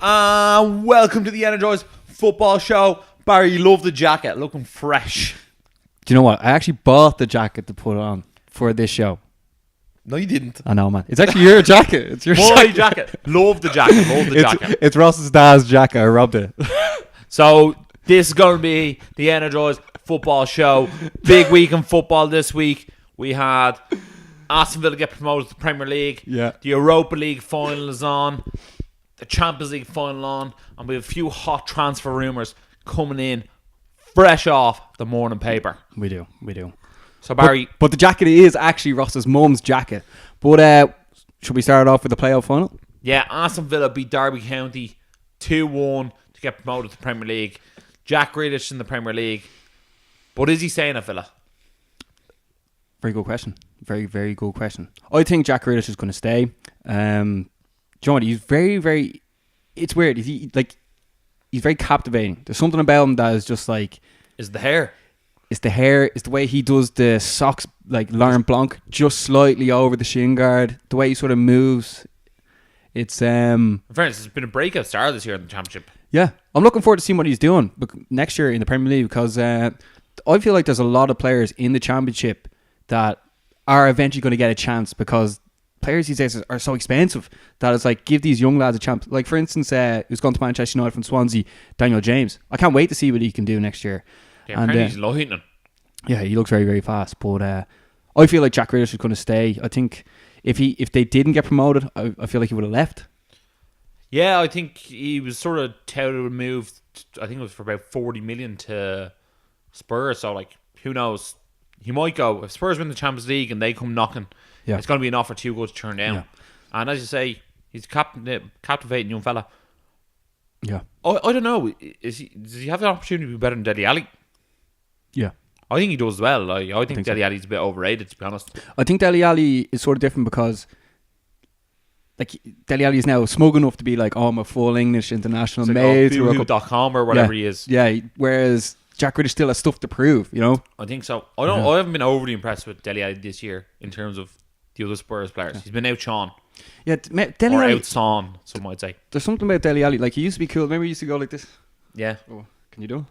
Welcome to the Energized Football Show. Barry, you love the jacket, looking fresh. Do you know what? I actually bought the jacket to put on for this show. No, you didn't. I know, man. It's actually your jacket. It's your jacket. Love the jacket. Love the jacket. It's Ross's dad's jacket. I robbed it. So this is going to be the Energized Football Show. Big week in football this week. We had Aston Villa get promoted to the Premier League. Yeah. The Europa League final is on. The Champions League final on. And we have a few hot transfer rumours coming in fresh off the morning paper. We do. So Barry, but the jacket is actually Ross's mum's jacket. But should we start off with the playoff final? yeah, Aston Villa beat Derby County 2-1 to get promoted to the Premier League. Jack Grealish in the Premier League. But is he staying at Villa? Very good question. Very, very good question. I think Jack Grealish is going to stay. John, he's very, very... It's weird. He's very captivating. There's something about him that is just like... Is the hair? It's the hair. It's the way he does the socks, like Laurent Blanc, just slightly over the shin guard. The way he sort of moves. It's... In fairness, it's been a breakout star this year in the Championship. Yeah. I'm looking forward to seeing what he's doing next year in the Premier League because I feel like there's a lot of players in the Championship that are eventually going to get a chance because players these days are so expensive that it's like give these young lads a chance. Like for instance, who's gone to Manchester United from Swansea, Daniel James. I can't wait to see what he can do next year. Yeah, apparently he's lightning. Yeah, he looks very, very fast. But I feel like Jack Grealish is going to stay. I think if they didn't get promoted, I feel like he would have left. Yeah, I think he was sort of touted and moved. I think it was for about 40 million to Spurs. So like, who knows? He might go. If Spurs win the Champions League and they come knocking, it's going to be an offer too good to turn down. Yeah. And as you say, he's a captivating young fella. Yeah. I don't know. Does he have the opportunity to be better than Dele Alli? Yeah. I think he does well. I think Dele so. Alli's a bit overrated, to be honest. I think Dele Alli is sort of different because like Dele Alli is now smug enough to be like, oh, I'm a full English international mate. Boohoo.com or whatever he is. Yeah, whereas Jack Grealish still has stuff to prove, you know? I think so. I haven't been overly impressed with Dele Alli this year in terms of the other Spurs players. He's been outshone. Yeah, Dele or Alli, outshone, some might say. There's something about Dele Alli. Like, he used to be cool. Remember he used to go like this? Yeah. Oh, can you do it?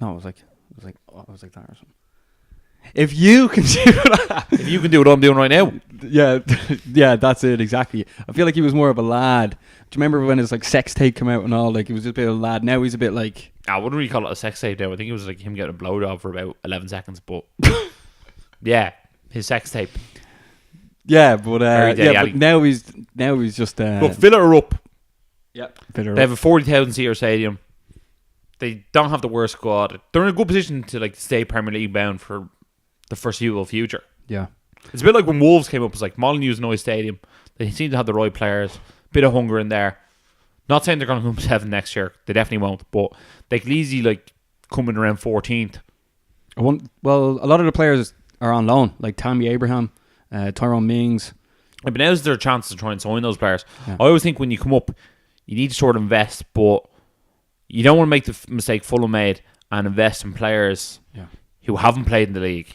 No, I was like that or something. If you can do that. If you can do what I'm doing right now. Yeah, that's it, exactly. I feel like he was more of a lad. Do you remember when his like sex tape came out and all? Like, he was just a bit of a lad. Now he's a bit like... I wouldn't really call it a sex tape now. I think it was like him getting a blowjob for about 11 seconds. But yeah, his sex tape. Yeah, but now he's just... Look, Villa are up. Yeah, they have a 40,000 seater stadium. They don't have the worst squad. They're in a good position to like stay Premier League bound for the foreseeable future. Yeah. It's a bit like when Wolves came up. It's like Molineu's a nice stadium. They seem to have the right players. Bit of hunger in there. Not saying they're going to come 7 next year. They definitely won't. But they could easily like come in around 14th. Well, a lot of the players are on loan. Like Tammy Abraham, Tyrone Mings. Yeah, but now's their chance to try and sign those players. Yeah. I always think when you come up, you need to sort of invest. But you don't want to make the mistake Fulham made and invest in players who haven't played in the league.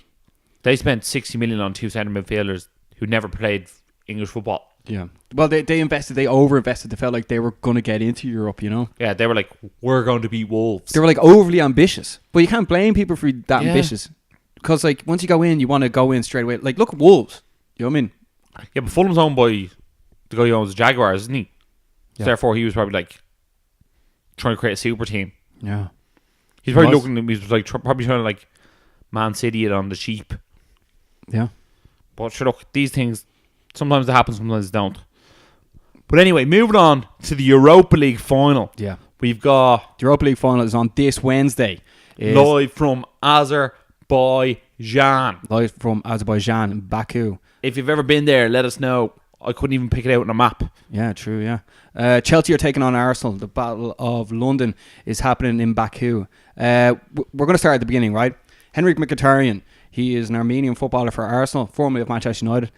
They spent 60 million on 2 centre midfielders who never played English football. Yeah. Well, they over-invested. They felt like they were going to get into Europe, you know? Yeah, they were like, we're going to beat Wolves. They were like overly ambitious. But you can't blame people for that ambitious. Because like once you go in, you want to go in straight away. Like, look at Wolves. You know what I mean? Yeah, but Fulham's owned by the guy who owns the Jaguars, isn't he? Yeah. So therefore, he was probably like trying to create a super team. Yeah. He's probably looking at me, he was like probably trying to like Man City it on the cheap. Yeah. But sure, look, these things, sometimes they happen, sometimes they don't. But anyway, moving on to the Europa League final. Yeah. We've got... The Europa League final is on this Wednesday. Live from Azerbaijan. Live from Azerbaijan in Baku. If you've ever been there, let us know. I couldn't even pick it out on a map. Yeah, true, yeah. Chelsea are taking on Arsenal. The Battle of London is happening in Baku. We're going to start at the beginning, right? Henrik Mkhitaryan, he is an Armenian footballer for Arsenal, formerly of Manchester United.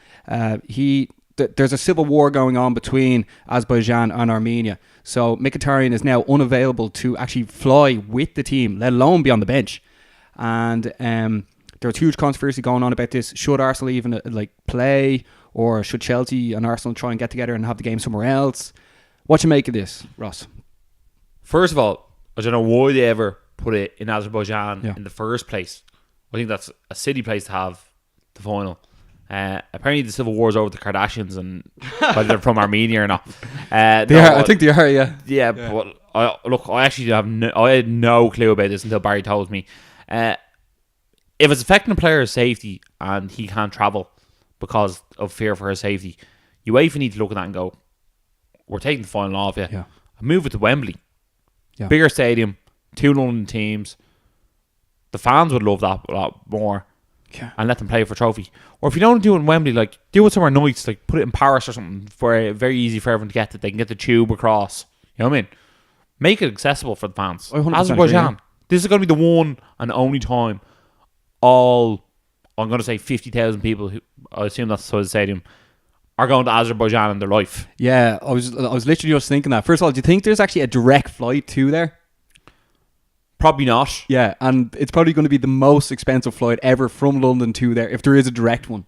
There's a civil war going on between Azerbaijan and Armenia. So Mkhitaryan is now unavailable to actually fly with the team, let alone be on the bench. And there's huge controversy going on about this. Should Arsenal even play, or should Chelsea and Arsenal try and get together and have the game somewhere else? What you make of this, Ross? First of all, I don't know why they ever put it in Azerbaijan Yeah. in the first place. I think that's a silly place to have the final. Apparently the civil war's over the Kardashians and whether they're from Armenia or not. They are. I think they are. Yeah. Yeah, but I actually I had no clue about this until Barry told me. If it's affecting a player's safety and he can't travel because of fear for his safety, UEFA need to look at that and go, we're taking the final off you. Yeah. Move it to Wembley. Yeah. Bigger stadium, 2 London teams. The fans would love that a lot more. Yeah. And let them play for a trophy. Or if you don't do it in Wembley, like do it somewhere nice, like put it in Paris or something, for very easy for everyone to get that they can get the tube across. You know what I mean? Make it accessible for the fans. 100% Azerbaijan. agree, yeah. This is going to be the one and only time all, I'm going to say 50,000 people, who I assume that's the size of the stadium, are going to Azerbaijan in their life. Yeah, I was literally just thinking that. First of all, do you think there's actually a direct flight to there? Probably not. Yeah, and it's probably going to be the most expensive flight ever from London to there, if there is a direct one.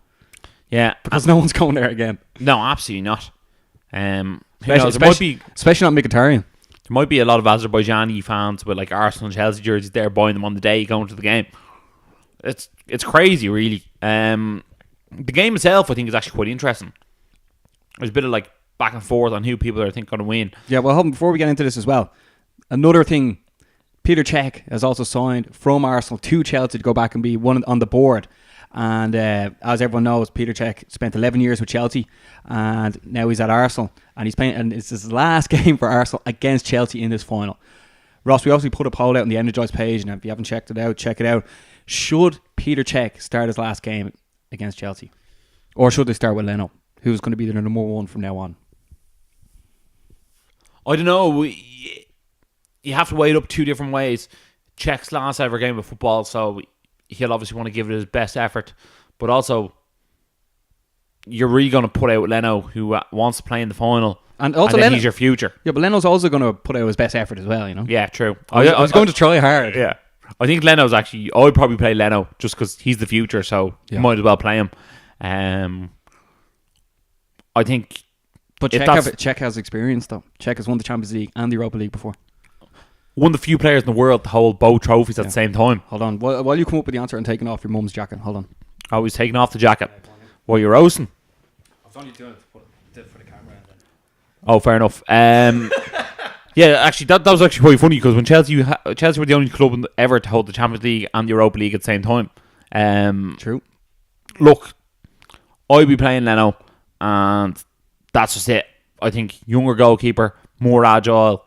Yeah. Because no one's going there again. No, absolutely not. Who knows? Especially not Mkhitaryan. There might be a lot of Azerbaijani fans with like Arsenal and Chelsea jerseys there buying them on the day going to the game. It's crazy, really. The game itself, I think, is actually quite interesting. There's a bit of like back and forth on who people are going to win. Yeah, well, hold on, before we get into this as well, another thing, Peter Cech has also signed from Arsenal to Chelsea to go back and be one on the board. And as everyone knows, Peter Cech spent 11 years with Chelsea, and now he's at Arsenal, and he's playing, and it's his last game for Arsenal against Chelsea in this final. Ross, we obviously put a poll out on the Energized page, and if you haven't checked it out, check it out. Should Peter Cech start his last game against Chelsea, or should they start with Leno, who's going to be their number one from now on? I don't know. You have to weigh it up 2 different ways. Cech's last ever game of football, so he'll obviously want to give it his best effort, but also you're really going to put out Leno, who wants to play in the final, and also then he's your future. Yeah, but Leno's also going to put out his best effort as well, you know. Yeah, true. I was going to try hard. Yeah, I think Leno's actually. I'd probably play Leno just because he's the future, so you might as well play him. I think, but Cech has experience though. Cech has won the Champions League and the Europa League before. One of the few players in the world to hold both trophies at the same time. Hold on. While you come up with the answer and taking off your mum's jacket, hold on. I was taking off the jacket while you're roasting. I was only doing it for the camera. Oh, fair enough. Yeah, actually, that was actually quite funny because when Chelsea were the only club ever to hold the Champions League and the Europa League at the same time. True. Look, I'd be playing Leno, and that's just it. I think younger goalkeeper, more agile.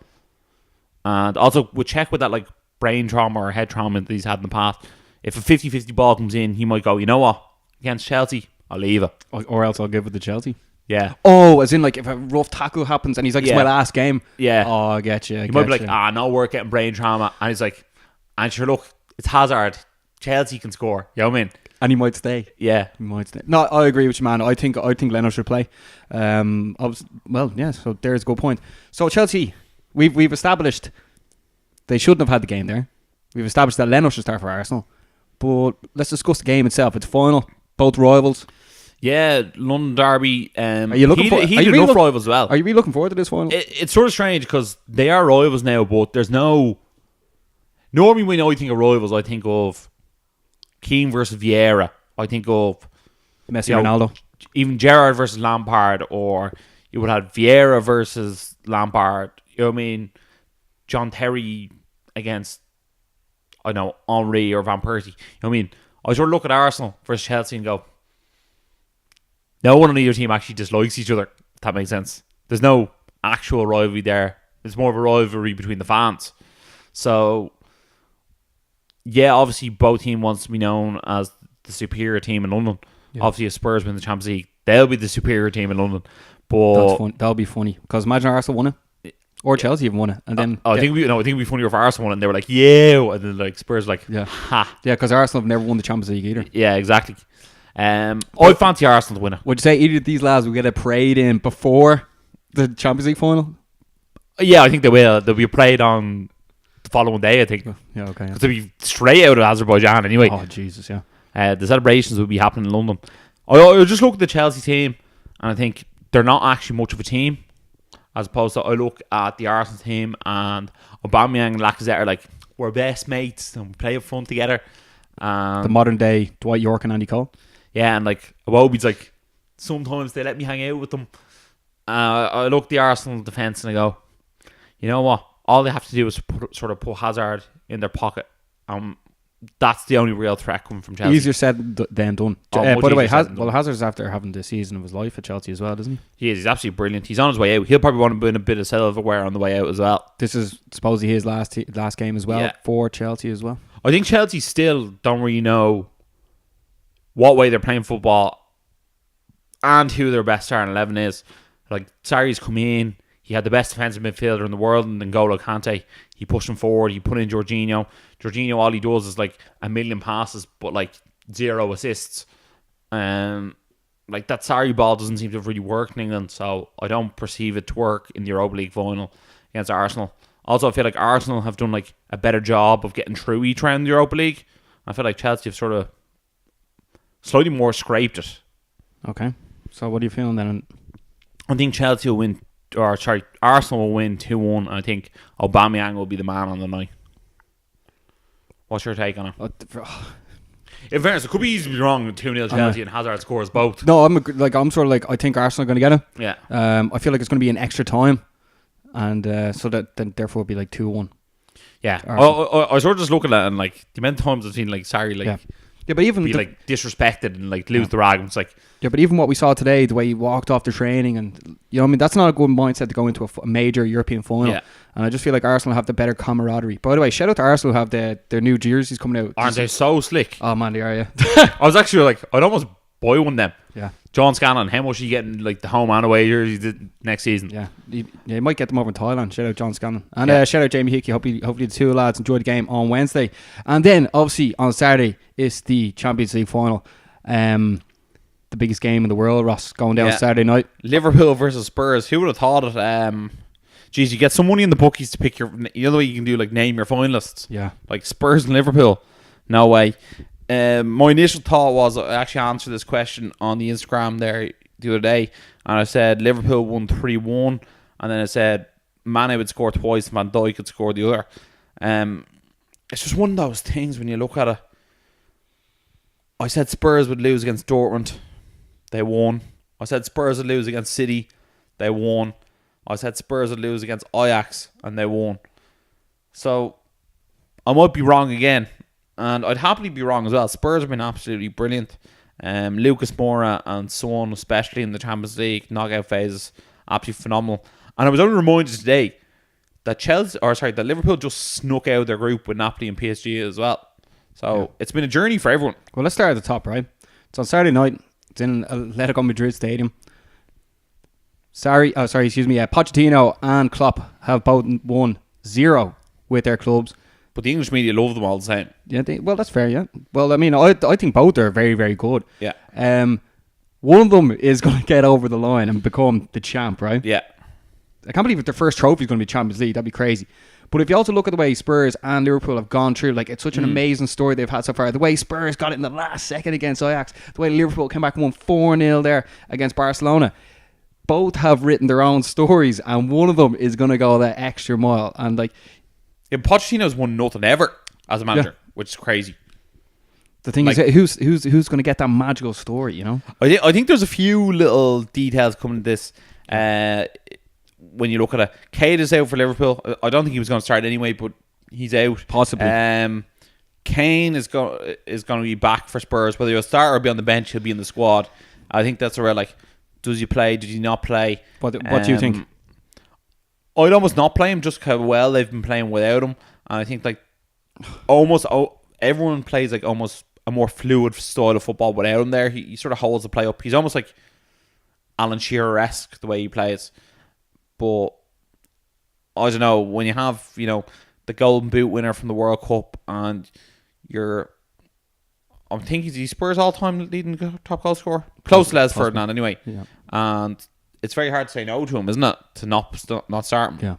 And also, would check with that like brain trauma or head trauma that he's had in the past. If a 50-50 ball comes in, he might go, you know what? Against Chelsea, I'll leave it. Or else I'll give it to Chelsea. Yeah. Oh, as in like if a rough tackle happens and he's like, it's my last game. Yeah. Oh, I get you. He might be like, no, we're getting brain trauma. And he's like, and sure, look, it's Hazard. Chelsea can score. You know what I mean? And he might stay. Yeah. He might stay. No, I agree with you, man. I think Leno should play. So there's a good point. So Chelsea, we've established they shouldn't have had the game there. We've established that Leno should start for Arsenal. But let's discuss the game itself. It's final. Both rivals. Yeah, London derby. Are you looking he had enough rivals as well. Are you really looking forward to this final? It's sort of strange because they are rivals now, but there's no. Normally, when I think of rivals, I think of Keane versus Vieira. I think of Messi, Ronaldo. Even Gerrard versus Lampard, or you would have Vieira versus Lampard. You know what I mean? John Terry against, I don't know, Henry or Van Persie. You know what I mean? I sort of look at Arsenal versus Chelsea and go, no one on either team actually dislikes each other, if that makes sense. There's no actual rivalry there. It's more of a rivalry between the fans. So, yeah, obviously both teams wants to be known as the superior team in London. Yeah. Obviously, if Spurs win the Champions League, they'll be the superior team in London. But that's fun. That'll be funny because imagine Arsenal won it, or Chelsea even won it, and then I think it'd be funnier if Arsenal won it, and they were like, yeah, and then like Spurs like, ha, yeah, because Arsenal have never won the Champions League either. Yeah, exactly. I fancy Arsenal to win it. Would you say either of these lads will get a parade in before the Champions League final? Yeah, I think they will. They'll be played on the following day, I think. Yeah, okay. Because they'll be straight out of Azerbaijan anyway. Oh, Jesus, yeah. The celebrations will be happening in London. I just look at the Chelsea team, and I think they're not actually much of a team. as opposed to I look at the Arsenal team and Aubameyang and Lacazette are like, we're best mates and we play up front together. The modern day Dwight York and Andy Cole. Yeah, and like Iwobi's like, sometimes they let me hang out with them. I look at the Arsenal defence and I go, you know what? All they have to do is sort of put Hazard in their pocket. That's the only real threat coming from Chelsea. Easier said than done. By the way, Hazard's after having the season of his life at Chelsea as well, doesn't he? He's absolutely brilliant. He's on his way out. He'll probably want to win a bit of silverware on the way out as well. This is supposedly his last game as well for Chelsea as well. I think Chelsea still don't really know what way they're playing football and who their best starting 11 is. Like, Sarri's come in. He had the best defensive midfielder in the world in N'Golo Kante. He pushed him forward. He put in Jorginho. Jorginho, all he does is like a million passes, but like 0 assists. Like that Sarri ball doesn't seem to have really worked in England, so I don't perceive it to work in the Europa League final against Arsenal. Also, I feel like Arsenal have done like a better job of getting through each round in the Europa League. I feel like Chelsea have sort of slightly more scraped it. Okay. So what are you feeling then? I think Chelsea will win. Arsenal will win 2-1. I think Aubameyang will be the man on the night. What's your take on it? In fairness, it could be easy to be wrong. 2-0 Chelsea and Hazard scores both. No, I'm sort of like, I think Arsenal are going to get it. Yeah. I feel like it's going to be an extra time, and so that then therefore it'll be like 2-1. Yeah. I was sort of just looking at it and like the amount of times I've seen like Sarri like but even be like disrespected and like lose the rag. It's like, but even what we saw today, the way he walked off the training, and you know what I mean, that's not a good mindset to go into a major European final. Yeah. And I just feel like Arsenal have the better camaraderie. By the way, shout out to Arsenal who have their new jerseys coming out. Aren't they so slick? Oh man, they are, yeah. I was actually like, I'd almost buy one of them. Yeah. John Scanlon, how much are you getting like the home and away jerseys next season? Yeah. You might get them over in Thailand. Shout out John Scanlon. And shout out Jamie Hickey. Hopefully the two lads enjoyed the game on Wednesday. And then obviously on Saturday is the Champions League final. The biggest game in the world, Ross, going down Saturday night. Liverpool versus Spurs. Who would have thought it? Geez, you get some money in the bookies to pick your. You know the way you can do like name your finalists. Yeah. Like Spurs and Liverpool. No way. My initial thought was I actually answered this question on the Instagram there the other day, and I said Liverpool won 3-1, and then I said Mane would score twice, Van Dijk would score the other. It's just one of those things when you look at it. I said Spurs would lose against Dortmund. They won. I said Spurs would lose against City. They won. I said Spurs would lose against Ajax, and they won. So I might be wrong again, and I'd happily be wrong as well. Spurs have been absolutely brilliant. Lucas Moura and Son, especially in the Champions League knockout phases, absolutely phenomenal. And I was only reminded today that that Liverpool just snuck out of their group with Napoli and PSG as well. So it's been a journey for everyone. Well, let's start at the top, right? It's on Saturday night. It's in Atletico Madrid Stadium. Pochettino and Klopp have both won 0 with their clubs. But the English media love them all the same. Yeah, well, that's fair, yeah. Well, I mean, I think both are very, very good. Yeah. One of them is going to get over the line and become the champ, right? Yeah. I can't believe if their first trophy is going to be Champions League. That'd be crazy. But if you also look at the way Spurs and Liverpool have gone through, like, it's such an amazing story they've had so far. The way Spurs got it in the last second against Ajax, the way Liverpool came back and won 4-0 there against Barcelona. Both have written their own stories, and one of them is going to go that extra mile. And like, Pochettino's won nothing ever as a manager, which is crazy. The thing is, who's going to get that magical story? You know, I think there's a few little details coming to this. When you look at it, Cade is out for Liverpool. I don't think he was going to start anyway, but he's out. Possibly. Kane is going to be back for Spurs. Whether he'll start or be on the bench, he'll be in the squad. I think that's where, like, does he play? Does he not play? What do you think? I'd almost not play him just how well they've been playing without him. And I think like almost everyone plays like almost a more fluid style of football without him there. He sort of holds the play up. He's almost like Alan Shearer-esque the way he plays. But I don't know, when you have, you know, the Golden Boot winner from the World Cup and I'm thinking he's Spurs all-time leading top goal scorer. Close to Les Ferdinand anyway. Yeah. And it's very hard to say no to him, isn't it? To not start him. Yeah.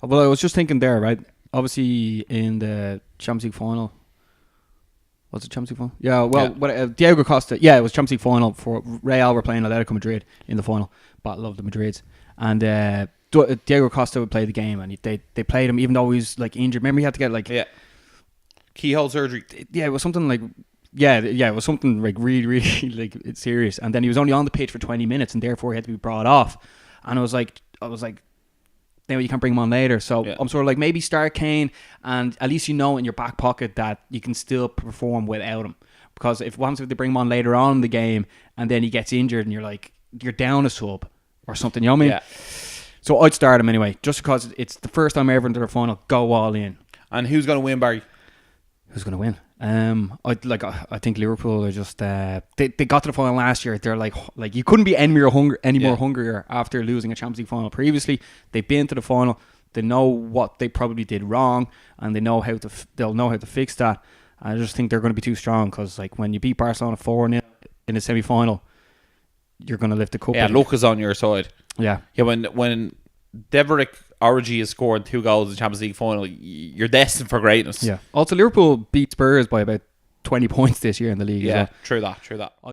Well, I was just thinking there, right? Obviously, in the Champions League final. Was it Champions League final? Yeah, well, Diego Costa. Yeah, it was Champions League final for Real were playing Atletico Madrid in the final. Battle of the Madrids. And Diego Costa would play the game, and they played him even though he was like injured. Remember, he had to get like keyhole surgery. Yeah, it was something like it was something like really, really like it's serious. And then he was only on the pitch for 20 minutes, and therefore he had to be brought off. And I was like, now you can't bring him on later. So I'm sort of like, maybe start Kane, and at least in your back pocket that you can still perform without him. Because if they bring him on later on in the game, and then he gets injured, and you're down a sub or something, you know what I mean? Yeah. So I'd start him anyway, just because it's the first time ever into the final. Go all in. And who's going to win, Barry? Who's going to win? I think Liverpool are just they got to the final last year. They're like you couldn't be any more hungrier after losing a Champions League final previously. They've been to the final. They know what they probably did wrong, and they'll know how to fix that. I just think they're going to be too strong, because like when you beat Barcelona 4-0 in the semi-final, you're going to lift the cup. Yeah, luck is on your side. Yeah. When Deverick Origi is scoring 2 goals in the Champions League final, you're destined for greatness. Yeah. Also, Liverpool beat Spurs by about 20 points this year in the league. Yeah, as well. true that.